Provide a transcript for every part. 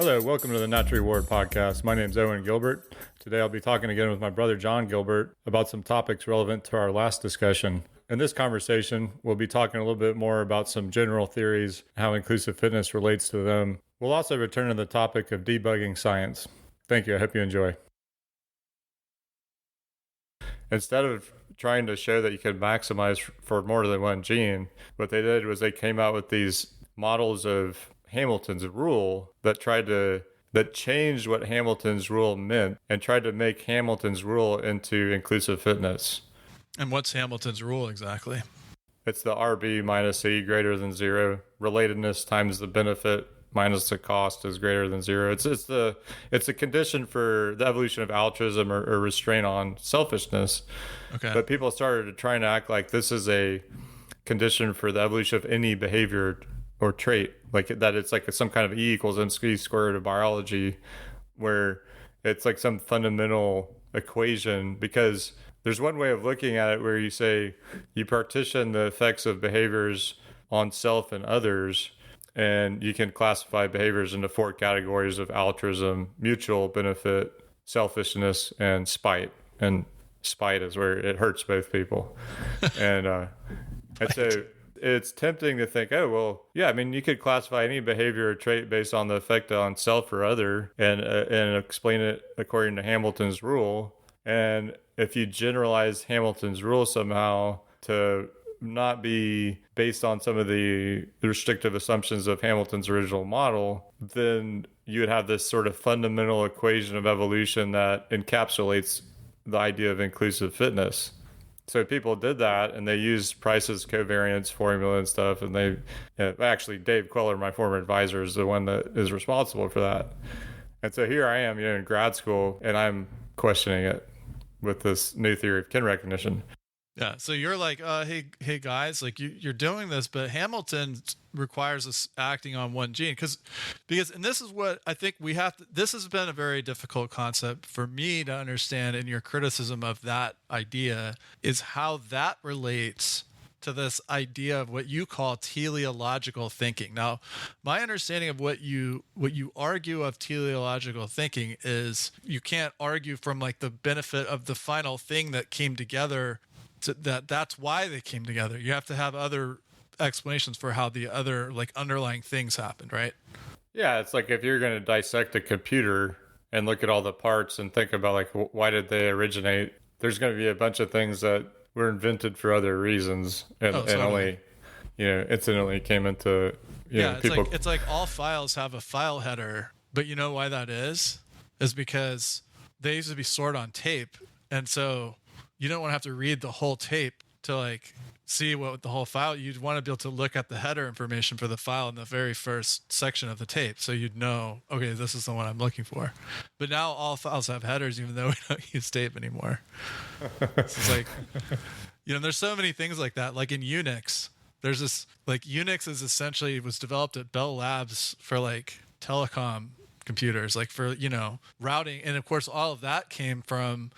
Hello, welcome to the Natural Reward Podcast. My name is Owen Gilbert. Today I'll be talking again with my brother Jon Gilbert about some topics relevant to our last discussion. In this conversation, we'll be talking a little bit more about some general theories, how inclusive fitness relates to them. We'll also return to the topic of debugging science. Thank you. I hope you enjoy. Instead of trying to show that you could maximize for more than one gene, what they did was they came out with these models of Hamilton's rule that changed what Hamilton's rule meant and tried to make Hamilton's rule into inclusive fitness. And what's Hamilton's rule exactly? It's the RB minus E greater than zero. Relatedness times the benefit minus the cost is greater than zero. It's a condition for the evolution of altruism or restraint on selfishness. Okay. But people started trying to act like this is a condition for the evolution of any behavior or trait, like that it's like some kind of E equals MC squared of biology, where it's like some fundamental equation. Because there's one way of looking at it where you say you partition the effects of behaviors on self and others, and you can classify behaviors into four categories of altruism, mutual benefit, selfishness, and spite. And spite is where it hurts both people. And so it's tempting to think, oh, well, yeah, I mean, you could classify any behavior or trait based on the effect on self or other and explain it according to Hamilton's rule. And if you generalize Hamilton's rule somehow to not be based on some of the restrictive assumptions of Hamilton's original model, then you would have this sort of fundamental equation of evolution that encapsulates the idea of inclusive fitness. So people did that, and they used Price's covariance formula and stuff. And actually, Dave Queller, my former advisor, is the one that is responsible for that. And so here I am, in grad school, and I'm questioning it with this new theory of kin recognition. Yeah. So you're like, hey guys, like you're doing this, but Hamilton requires us acting on one gene because, and this is what I think we have to, this has been a very difficult concept for me to understand in your criticism of that idea is how that relates to this idea of what you call teleological thinking. Now, my understanding of what you argue of teleological thinking is you can't argue from like the benefit of the final thing that came together. That's why they came together. You have to have other explanations for how the other like underlying things happened, right? Yeah, it's like if you're going to dissect a computer and look at all the parts and think about like why did they originate, there's going to be a bunch of things that were invented for other reasons and only incidentally came into people. It's like all files have a file header, but you know why that is because they used to be stored on tape, and so you don't want to have to read the whole tape to like see what the whole file. You'd want to be able to look at the header information for the file in the very first section of the tape, so you'd know, okay, this is the one I'm looking for. But now all files have headers, even though we don't use tape anymore. So it's like, there's so many things like that. Like in Unix, there's this like Unix was developed at Bell Labs for like telecom computers, like for routing, and of course all of that came from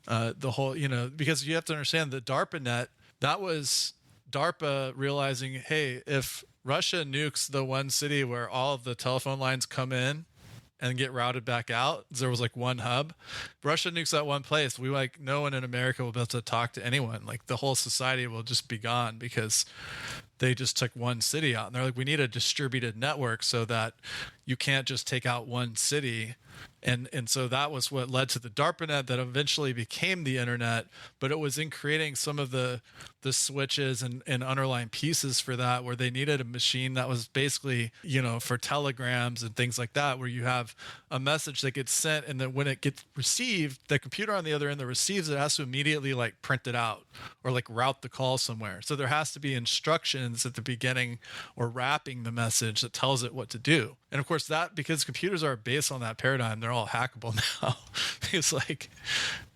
the whole because you have to understand the DARPA net, that was DARPA realizing, hey, if Russia nukes the one city where all of the telephone lines come in and get routed back out, there was like one hub. If Russia nukes that one place, no one in America will be able to talk to anyone. Like the whole society will just be gone because they just took one city out. And they're like, we need a distributed network so that you can't just take out one city. And so that was what led to the DARPANET that eventually became the internet, but it was in creating some of the switches and underlying pieces for that, where they needed a machine that was basically, for telegrams and things like that, where you have a message that gets sent, and then when it gets received, the computer on the other end that receives it has to immediately like print it out or like route the call somewhere. So there has to be instructions at the beginning or wrapping the message that tells it what to do. And of course because computers are based on that paradigm, they're all hackable now. It's like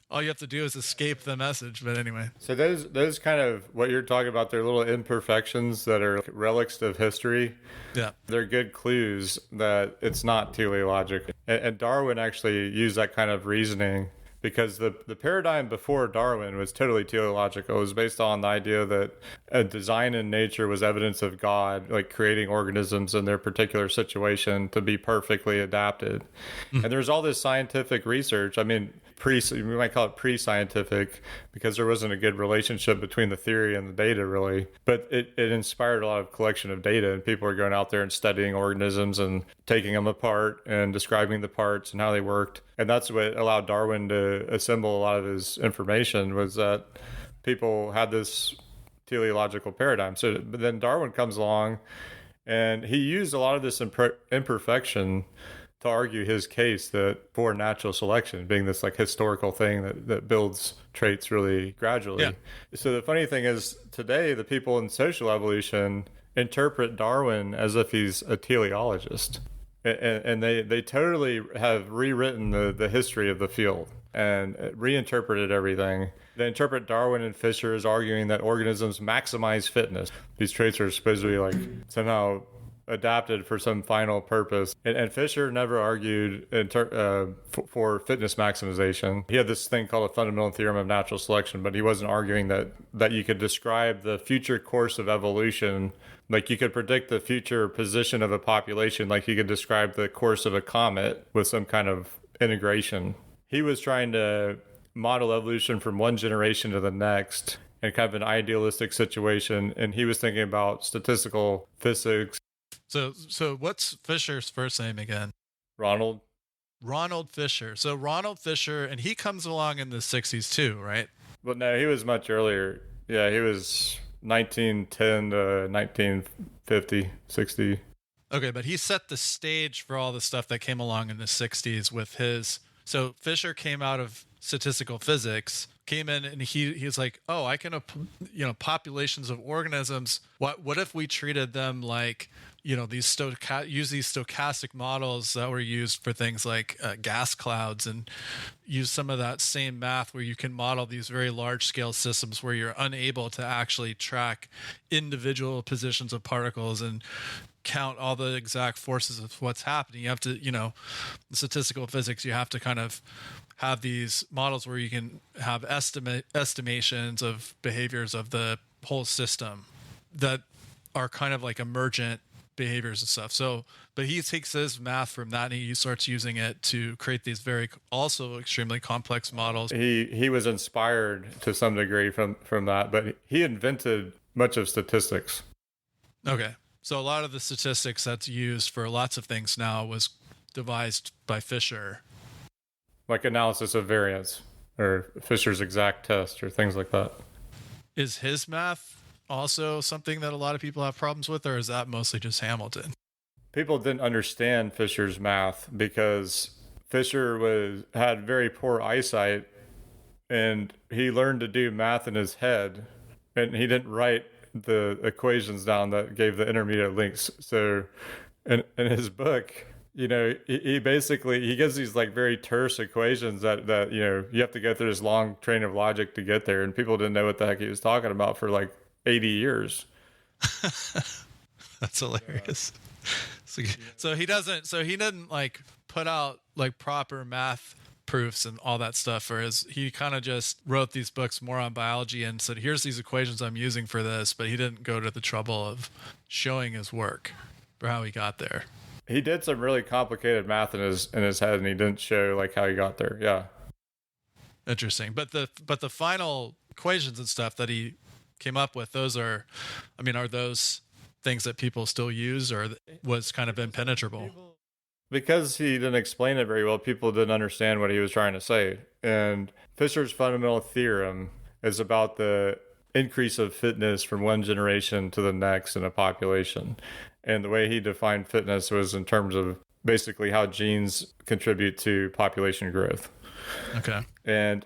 all you have to do is escape the message. But anyway. So those kind of what you're talking about, they're little imperfections that are relics of history. Yeah. They're good clues that it's not teleologic. And Darwin actually used that kind of reasoning because the paradigm before Darwin was totally teleological. It was based on the idea that a design in nature was evidence of God, like creating organisms in their particular situation to be perfectly adapted. And there's all this scientific research. I mean, we might call it pre-scientific because there wasn't a good relationship between the theory and the data really, but it inspired a lot of collection of data, and people are going out there and studying organisms and taking them apart and describing the parts and how they worked. And that's what allowed Darwin to assemble a lot of his information, was that people had this teleological paradigm. But then Darwin comes along and he used a lot of this imperfection to argue his case that for natural selection being this like historical thing that builds traits really gradually. Yeah. So the funny thing is today the people in social evolution interpret Darwin as if he's a teleologist. And they totally have rewritten the history of the field and reinterpreted everything. They interpret Darwin and Fisher as arguing that organisms maximize fitness. These traits are supposed to be like somehow adapted for some final purpose. And Fisher never argued for fitness maximization. He had this thing called a fundamental theorem of natural selection, but he wasn't arguing that you could describe the future course of evolution. Like you could predict the future position of a population, like you could describe the course of a comet with some kind of integration. He was trying to model evolution from one generation to the next in kind of an idealistic situation, and he was thinking about statistical physics. So what's Fisher's first name again? Ronald Fisher. So Ronald Fisher, and he comes along in the 60s too, right? But no, he was much earlier. Yeah, he was 1910 to 1950, 60. Okay, but he set the stage for all the stuff that came along in the 60s with his... So Fisher came out of statistical physics, came in, and he's like, oh, I can, populations of organisms. What if we treated them like, use these stochastic models that were used for things like gas clouds, and use some of that same math where you can model these very large scale systems where you're unable to actually track individual positions of particles and count all the exact forces of what's happening. You have to, statistical physics, you have to kind of have these models where you can have estimations of behaviors of the whole system that are kind of like emergent behaviors and stuff. So, but he takes his math from that and he starts using it to create these very also extremely complex models. He was inspired to some degree from that, but he invented much of statistics. Okay. So a lot of the statistics that's used for lots of things now was devised by Fisher. Like analysis of variance or Fisher's exact test or things like that. Is his math also something that a lot of people have problems with, or is that mostly just Hamilton? People didn't understand Fisher's math because Fisher had very poor eyesight, and he learned to do math in his head, and he didn't write the equations down that gave the intermediate links. So in his book, he basically gives these like very terse equations that you have to go through this long train of logic to get there, and people didn't know what the heck he was talking about for like 80 years. That's hilarious. So he didn't like put out like proper math proofs and all that stuff he kind of just wrote these books more on biology and said, here's these equations I'm using for this, but he didn't go to the trouble of showing his work for how he got there. He did some really complicated math in his head, and he didn't show like how he got there. Yeah. Interesting. But the final equations and stuff that he came up with, are those things that people still use, or was kind of impenetrable? Because he didn't explain it very well, people didn't understand what he was trying to say. And Fisher's fundamental theorem is about the increase of fitness from one generation to the next in a population. And the way he defined fitness was in terms of basically how genes contribute to population growth. Okay. And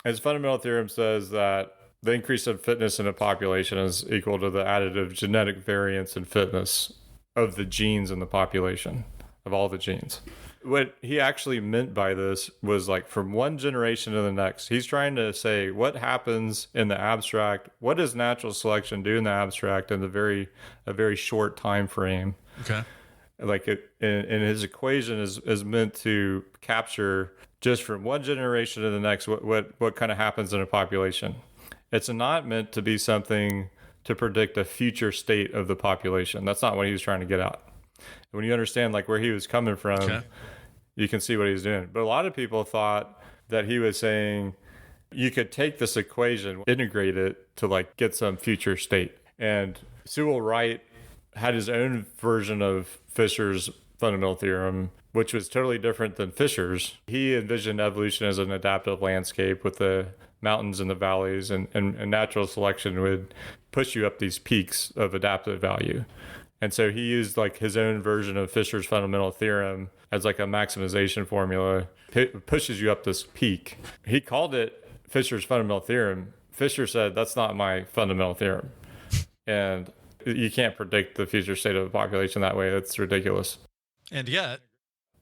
his fundamental theorem says that the increase of fitness in a population is equal to the additive genetic variance in fitness of the genes in the population, of all the genes. What he actually meant by this was like from one generation to the next. He's trying to say what happens in the abstract, what does natural selection do in the abstract in a very short time frame. Okay. Like in his equation is meant to capture just from one generation to the next, what kind of happens in a population. It's not meant to be something to predict a future state of the population. That's not what he was trying to get at. When you understand like where he was coming from, okay, you can see what he was doing. But a lot of people thought that he was saying you could take this equation, integrate it to like get some future state. And Sewall Wright had his own version of Fisher's fundamental theorem, which was totally different than Fisher's. He envisioned evolution as an adaptive landscape with the mountains and the valleys, and natural selection would push you up these peaks of adaptive value. And so he used like his own version of Fisher's fundamental theorem as like a maximization formula. It pushes you up this peak. He called it Fisher's fundamental theorem. Fisher said, that's not my fundamental theorem. And you can't predict the future state of the population that way. It's ridiculous. And yet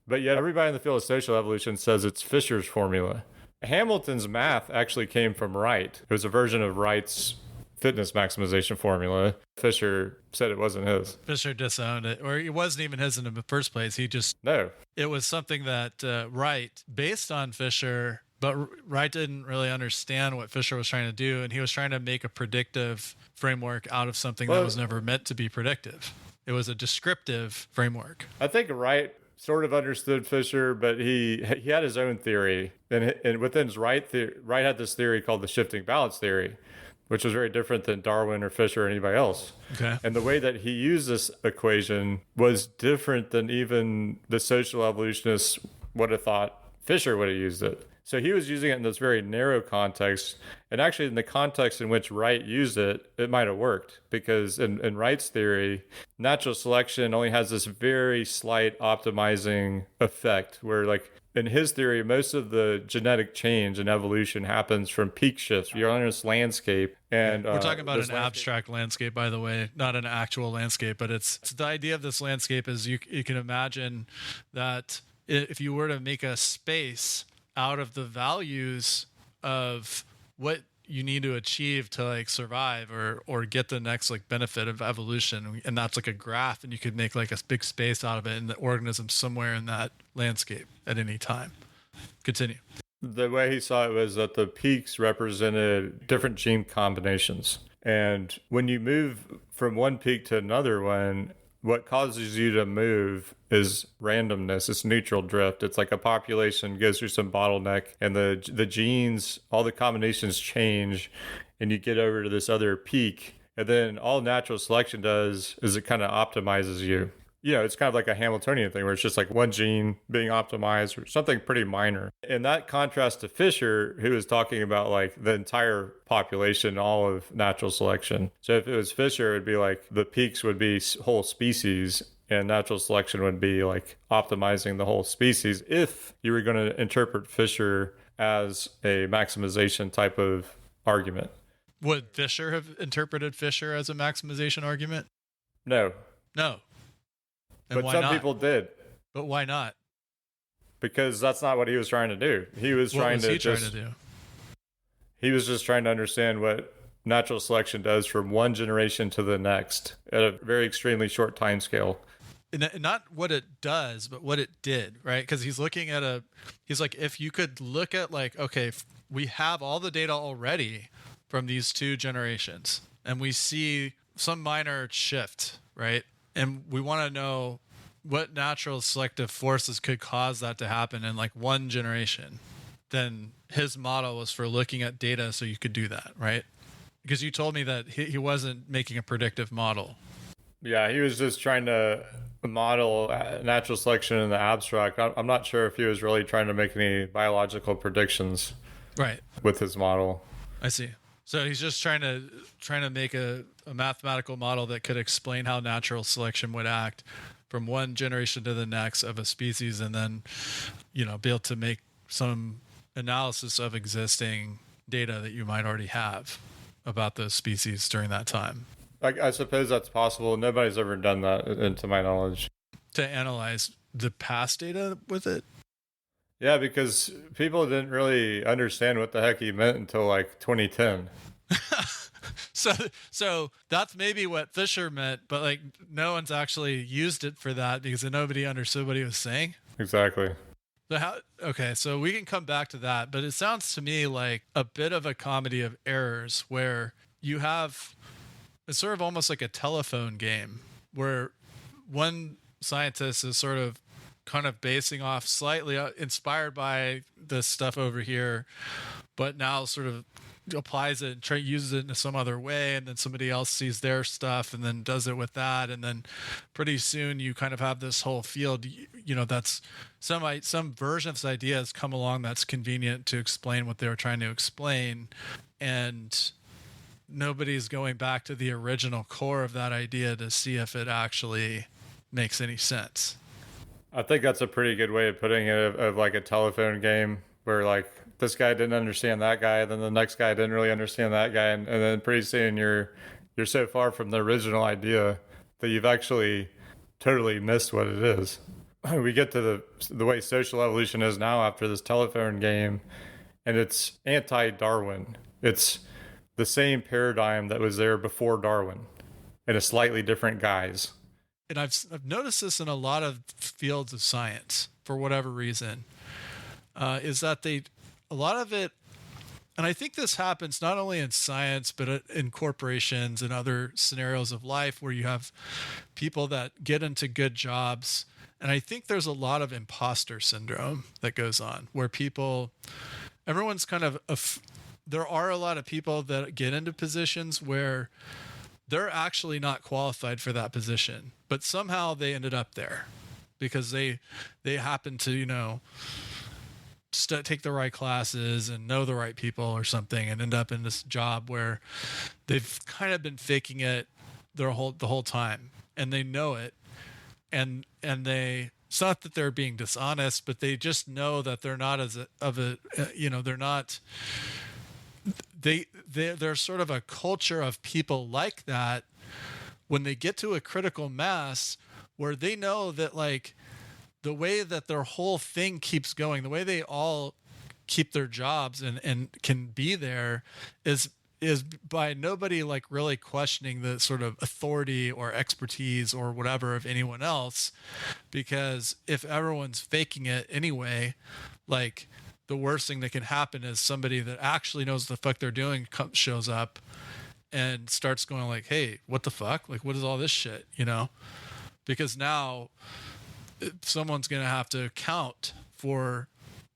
everybody in the field of social evolution says it's Fisher's formula. Hamilton's math actually came from Wright. It was a version of Wright's fitness maximization formula. Fisher said it wasn't his. Fisher disowned it, or it wasn't even his in the first place. No. It was something that Wright based on Fisher, but Wright didn't really understand what Fisher was trying to do, and he was trying to make a predictive framework out of something that was never meant to be predictive. It was a descriptive framework. I think Wright sort of understood Fisher, but he had his own theory. And within his Wright had this theory called the shifting balance theory, which was very different than Darwin or Fisher or anybody else. Okay. And the way that he used this equation was different than even the social evolutionists would have thought Fisher would have used it. So he was using it in this very narrow context. And actually, in the context in which Wright used it, it might have worked. Because in Wright's theory, natural selection only has this very slight optimizing effect, where like in his theory, most of the genetic change and evolution happens from peak shifts. You're on this landscape. And we're talking about an abstract landscape, by the way, not an actual landscape. But it's the idea of this landscape is you can imagine that if you were to make a space out of the values of what you need to achieve to like survive or get the next like benefit of evolution, and that's like a graph, and you could make like a big space out of it and the organism somewhere in that landscape at any time. Continue. The way he saw it was that the peaks represented different gene combinations, and when you move from one peak to another one, what causes you to move is randomness. It's neutral drift. It's like a population goes through some bottleneck, and the genes, all the combinations change, and you get over to this other peak. And then all natural selection does is it kind of optimizes you. You know, it's kind of like a Hamiltonian thing where it's just like one gene being optimized or something pretty minor. And that contrast to Fisher, who was talking about like the entire population, all of natural selection. So if it was Fisher, it'd be like the peaks would be whole species, and natural selection would be like optimizing the whole species if you were going to interpret Fisher as a maximization type of argument. Would Fisher have interpreted Fisher as a maximization argument? No. And but some not? People did. But why not? Because that's not what he was trying to do. He was trying to do? He was just trying to understand what natural selection does from one generation to the next at a very extremely short time scale. And not what it does, but what it did, right? Because he's looking at he's like, if you could look at like, okay, we have all the data already from these two generations, and we see some minor shift, right? And we want to know what natural selective forces could cause that to happen in like one generation. Then his model was for looking at data so you could do that, right? Because you told me that he wasn't making a predictive model. Yeah, he was just trying to model natural selection in the abstract. I'm not sure if he was really trying to make any biological predictions right with his model. I see. So he's just trying to make a mathematical model that could explain how natural selection would act from one generation to the next of a species, and then, be able to make some analysis of existing data that you might already have about those species during that time. I suppose that's possible. Nobody's ever done that, to my knowledge. To analyze the past data with it? Yeah, because people didn't really understand what the heck he meant until like 2010. So that's maybe what Fisher meant, but like no one's actually used it for that because nobody understood what he was saying. Exactly. Okay, so we can come back to that, but it sounds to me like a bit of a comedy of errors where you have it's sort of almost like a telephone game where one scientist is sort of kind of basing off slightly inspired by this stuff over here, but now sort of applies it and uses it in some other way, and then somebody else sees their stuff and then does it with that, and then pretty soon you kind of have this whole field, that's some version of this idea has come along that's convenient to explain what they were trying to explain, and nobody's going back to the original core of that idea to see if it actually makes any sense. I think that's a pretty good way of putting it, of like a telephone game where like this guy didn't understand that guy, then the next guy didn't really understand that guy, and then pretty soon you're so far from the original idea that you've actually totally missed what it is. We get to the way social evolution is now after this telephone game, and it's anti-Darwin. It's the same paradigm that was there before Darwin in a slightly different guise. And I've noticed this in a lot of fields of science for whatever reason, is that a lot of it, and I think this happens not only in science, but in corporations and other scenarios of life where you have people that get into good jobs. And I think there's a lot of imposter syndrome that goes on where everyone's kind of, there are a lot of people that get into positions where they're actually not qualified for that position, but somehow they ended up there because they happen to, take the right classes and know the right people or something and end up in this job where they've kind of been faking it the whole time, and they know it. And it's not that they're being dishonest, but they just know that they're not they're not, there's sort of a culture of people like that when they get to a critical mass where they know that like the way that their whole thing keeps going, the way they all keep their jobs and can be there is by nobody like really questioning the sort of authority or expertise or whatever of anyone else, because if everyone's faking it anyway, like the worst thing that can happen is somebody that actually knows the fuck they're doing shows up and starts going like, hey, what the fuck? Like, what is all this shit? Because now someone's going to have to account for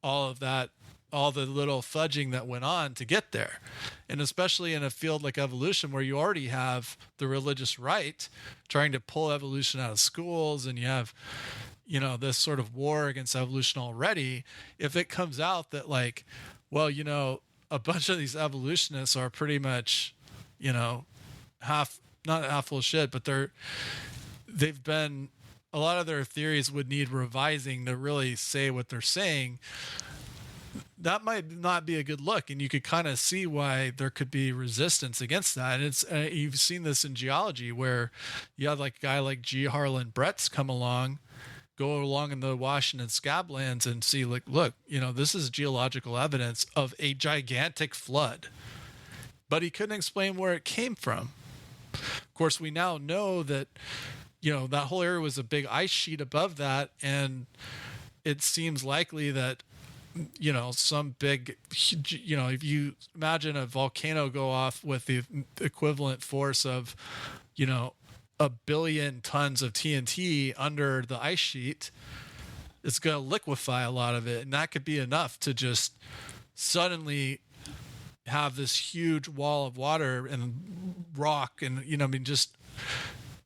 all of that, all the little fudging that went on to get there. And especially in a field like evolution where you already have the religious right trying to pull evolution out of schools, and you have this sort of war against evolution already. If it comes out that like, well, a bunch of these evolutionists are pretty much, not half full of shit, but they've been, a lot of their theories would need revising to really say what they're saying. That might not be a good look, and you could kind of see why there could be resistance against that. And it's you've seen this in geology where you have like a guy like G. Harlan Brett's go along in the Washington Scablands and see like, look, this is geological evidence of a gigantic flood, but he couldn't explain where it came from. Of course, we now know that that whole area was a big ice sheet above that, and it seems likely that some big, if you imagine a volcano go off with the equivalent force of 1 billion tons of TNT under the ice sheet, it's going to liquefy a lot of it, and that could be enough to just suddenly have this huge wall of water and rock, and just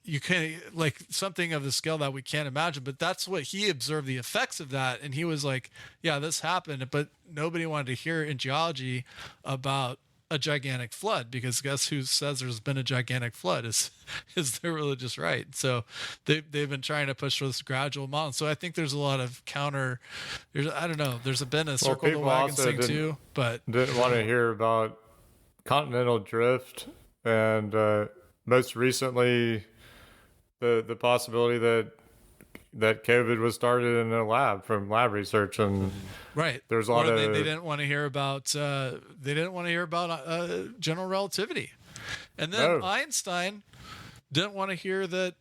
you can't, like, something of the scale that we can't imagine. But that's what he observed, the effects of that, and he was like, yeah, this happened, but nobody wanted to hear in geology about a gigantic flood, because guess who says there's been a gigantic flood is the religious right. So they've been trying to push for this gradual model. So I think there's a lot of I don't know, there's been a circle the wagons thing too, but didn't want to hear about continental drift, and most recently the possibility that COVID was started in a lab from lab research, and right. There's a lot of they didn't want to hear about general relativity, and then Einstein didn't want to hear that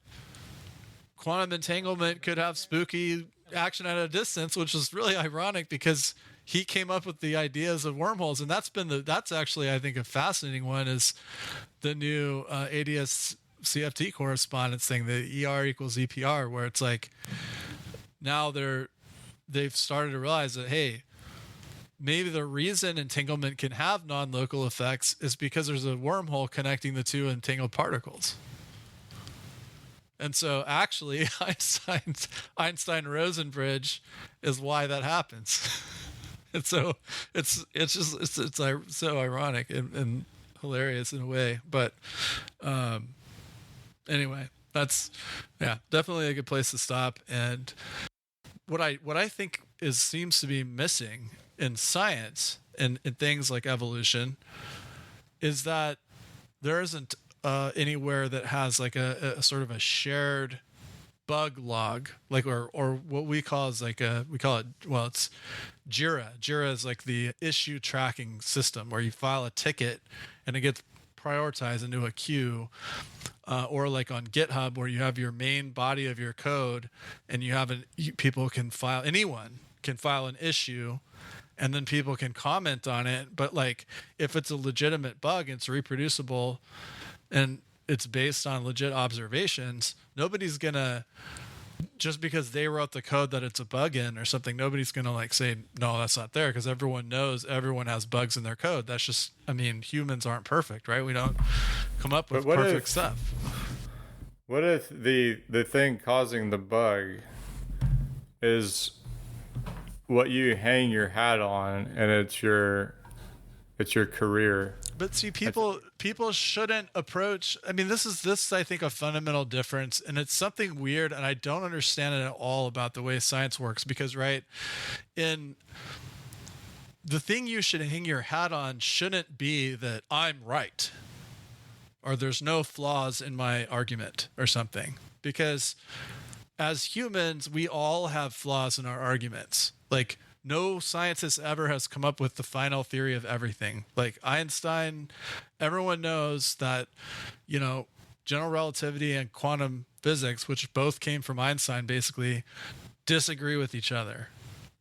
quantum entanglement could have spooky action at a distance, which is really ironic because he came up with the ideas of wormholes, and that's actually, I think, a fascinating one, is the new ADS CFT correspondence thing, the ER equals EPR, where it's like now they've started to realize that, hey, maybe the reason entanglement can have non-local effects is because there's a wormhole connecting the two entangled particles. And so actually Einstein-Rosen bridge is why that happens. And so it's so ironic and hilarious in a way. But anyway, that's definitely a good place to stop. And what I think seems to be missing in science and in things like evolution is that there isn't anywhere that has like a sort of a shared bug log, like or what we call is like it's Jira. Jira is like the issue tracking system where you file a ticket and it gets prioritized into a queue, or like on GitHub where you have your main body of your code and you have anyone can file an issue and then people can comment on it. But like if it's a legitimate bug, it's reproducible and it's based on legit observations, nobody's gonna, just because they wrote the code that it's a bug in or something, nobody's gonna like say, no, that's not there, because everyone knows everyone has bugs in their code. That's just, I mean, humans aren't perfect, right? We don't come up with perfect stuff. What if the thing causing the bug is what you hang your hat on, and it's your career? But see, people shouldn't approach. I mean, this is I think a fundamental difference, and it's something weird, and I don't understand it at all about the way science works. Because in the thing you should hang your hat on shouldn't be that I'm right, or there's no flaws in my argument or something. Because as humans, we all have flaws in our arguments. Like, no scientist ever has come up with the final theory of everything. Like Einstein, everyone knows that, general relativity and quantum physics, which both came from Einstein, basically disagree with each other.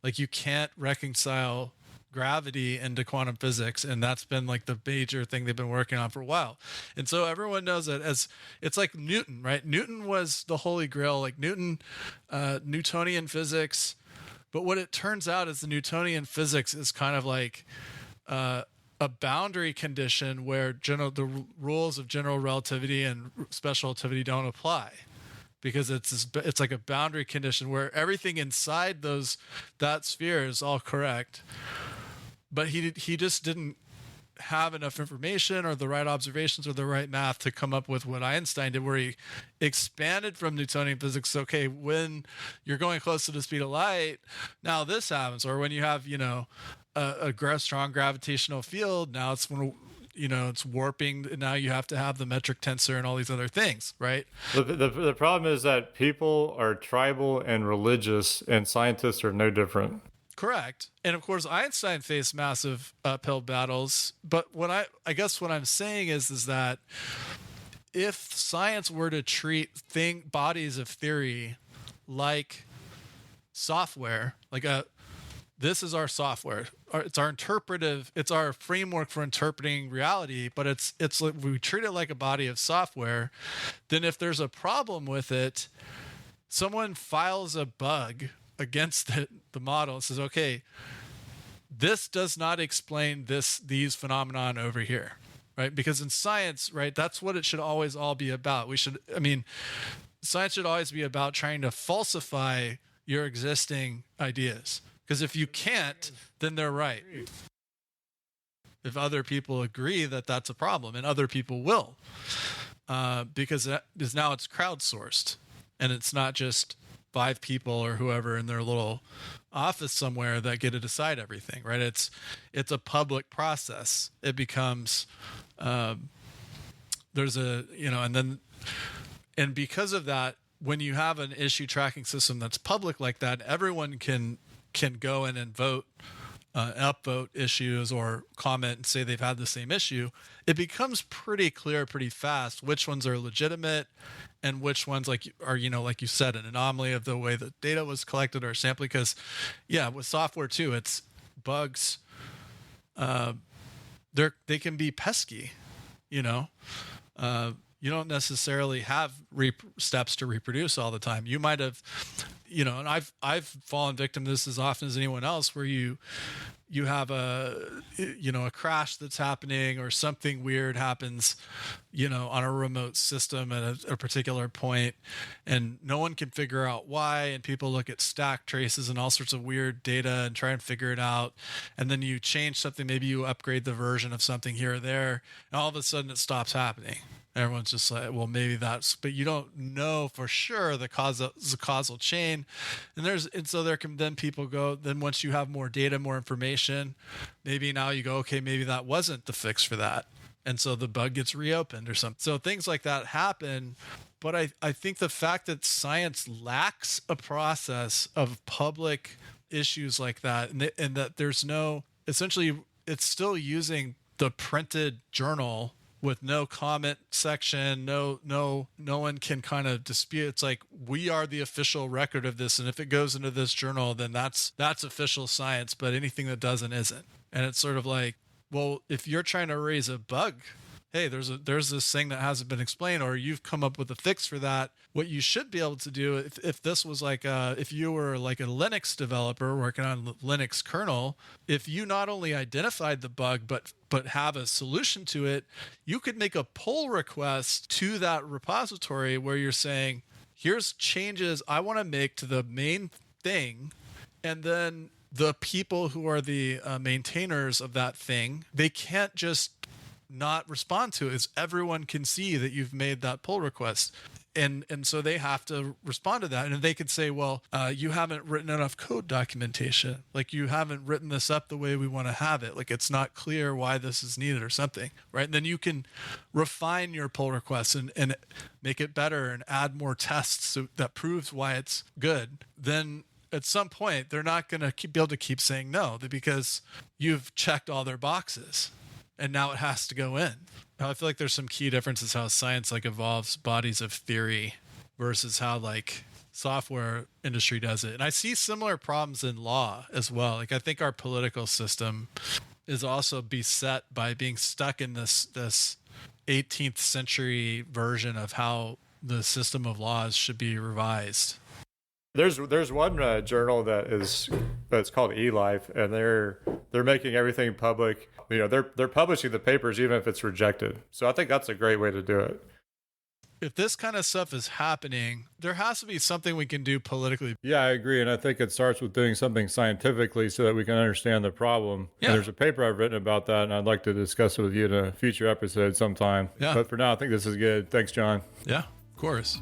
Like you can't reconcile gravity into quantum physics, and that's been like the major thing they've been working on for a while. And so everyone knows that, as it's like Newton, right? Newton was the holy grail, like Newtonian physics. But what it turns out is the Newtonian physics is kind of like a boundary condition where the rules of general relativity and special relativity don't apply, because it's like a boundary condition where everything inside that sphere is all correct. But he just didn't have enough information or the right observations or the right math to come up with what Einstein did, where he expanded from Newtonian physics. Okay, when you're going close to the speed of light, now this happens. Or when you have, a strong gravitational field, now it's when, it's warping. Now you have to have the metric tensor and all these other things, right? The problem is that people are tribal and religious, and scientists are no different. Correct. And of course, Einstein faced massive uphill battles. But I guess what I'm saying is that if science were to treat bodies of theory like software, like this is our software, it's our framework for interpreting reality, but it's like we treat it like a body of software, then if there's a problem with it, someone files a bug against the model and says, okay, this does not explain these phenomenon over here, right? Because in science, right, that's what it should always all be about. Science should always be about trying to falsify your existing ideas. Because if you can't, then they're right. If other people agree that that's a problem, and other people will, because now it's crowdsourced, and it's not just 5 people or whoever in their little office somewhere that get to decide everything, right? It's a public process. It becomes and because of that, when you have an issue tracking system that's public like that, everyone can go in and vote upvote issues or comment and say they've had the same issue, it becomes pretty clear pretty fast which ones are legitimate and which ones are, like you said, an anomaly of the way the data was collected or sampling. Because yeah, with software too, it's bugs. They can be pesky, you know. You don't necessarily have steps to reproduce all the time. You might have, and I've fallen victim to this as often as anyone else, where you have a crash that's happening or something weird happens, on a remote system at a particular point, and no one can figure out why. And people look at stack traces and all sorts of weird data and try and figure it out. And then you change something, maybe you upgrade the version of something here or there, and all of a sudden it stops happening. Everyone's just like, well, maybe but you don't know for sure the causal chain. And so there can then people go, then once you have more data, more information, maybe now you go, okay, maybe that wasn't the fix for that. And so the bug gets reopened or something. So things like that happen. But I think the fact that science lacks a process of public issues like that, and that there's essentially it's still using the printed journal with no comment section, no one can kind of dispute. It's like, we are the official record of this, and if it goes into this journal, then that's official science, but anything that doesn't isn't. And it's sort of like, well, if you're trying to raise a bug, hey, there's this thing that hasn't been explained, or you've come up with a fix for that. What you should be able to do, if this was like if you were like a Linux developer working on Linux kernel, if you not only identified the bug but have a solution to it, you could make a pull request to that repository where you're saying, here's changes I want to make to the main thing, and then the people who are the maintainers of that thing, they can't just not respond to it, as everyone can see that you've made that pull request. And so they have to respond to that. And they could say, well, you haven't written enough code documentation. Like, you haven't written this up the way we want to have it. Like, it's not clear why this is needed or something, right? And then you can refine your pull requests and make it better and add more tests that proves why it's good. Then at some point, they're not going to be able to keep saying no, because you've checked all their boxes. And now it has to go in. I feel like there's some key differences how science evolves bodies of theory versus how software industry does it. And I see similar problems in law as well. I think our political system is also beset by being stuck in this 18th century version of how the system of laws should be revised. There's one journal that's called eLife, and they're making everything public. They're publishing the papers even if it's rejected. So I think that's a great way to do it. If this kind of stuff is happening, there has to be something we can do politically. Yeah, I agree. And I think it starts with doing something scientifically so that we can understand the problem. Yeah. And there's a paper I've written about that, and I'd like to discuss it with you in a future episode sometime. Yeah. But for now, I think this is good. Thanks, John. Yeah, of course.